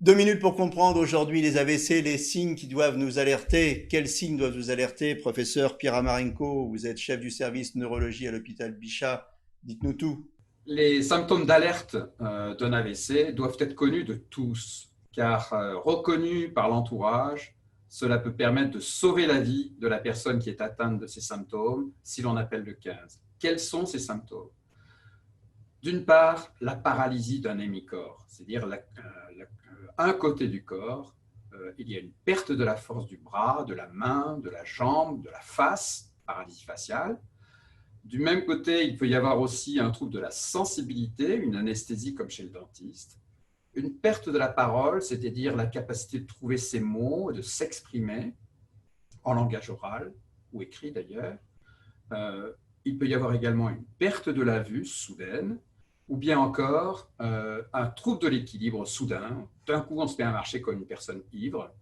2 minutes pour comprendre aujourd'hui les AVC, les signes qui doivent nous alerter. Quels signes doivent nous alerter? Professeur Pierre Amarenko, vous êtes chef du service neurologie à l'hôpital Bichat. Dites-nous tout. Les symptômes d'alerte d'un AVC doivent être connus de tous, car reconnus par l'entourage, cela peut permettre de sauver la vie de la personne qui est atteinte de ces symptômes si l'on appelle le 15. Quels sont ces symptômes? D'une part, la paralysie d'un hémicorps, c'est-à-dire un côté du corps, il y a une perte de la force du bras, de la main, de la jambe, de la face, paralysie faciale. Du même côté, il peut y avoir aussi un trouble de la sensibilité, une anesthésie comme chez le dentiste. Une perte de la parole, c'est-à-dire la capacité de trouver ses mots et de s'exprimer en langage oral ou écrit d'ailleurs. Il peut y avoir également une perte de la vue soudaine ou bien encore un trouble de l'équilibre soudain. D'un coup, on se met à marcher comme une personne ivre.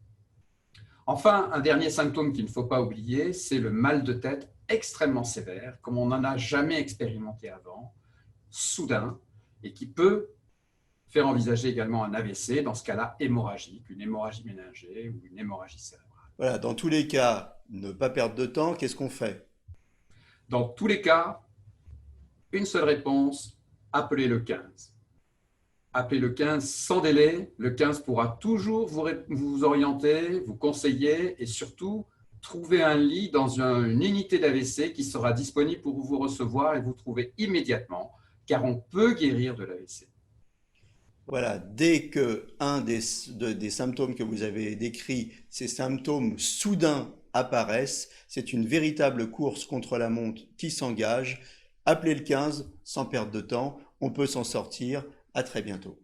Enfin, un dernier symptôme qu'il ne faut pas oublier, c'est le mal de tête extrêmement sévère, comme on n'en a jamais expérimenté avant, soudain, et qui peut faire envisager également un AVC, dans ce cas-là hémorragique, une hémorragie méningée ou une hémorragie cérébrale. Voilà, dans tous les cas, ne pas perdre de temps, qu'est-ce qu'on fait? Dans tous les cas, une seule réponse, appelez le 15. Appelez le 15 sans délai. Le 15 pourra toujours vous orienter, vous conseiller et surtout trouver un lit dans une unité d'AVC qui sera disponible pour vous recevoir et vous trouver immédiatement, car on peut guérir de l'AVC. Voilà, dès que un des symptômes que vous avez décrits, ces symptômes soudains apparaissent, c'est une véritable course contre la montre qui s'engage. Appelez le 15 sans perdre de temps, on peut s'en sortir. À très bientôt.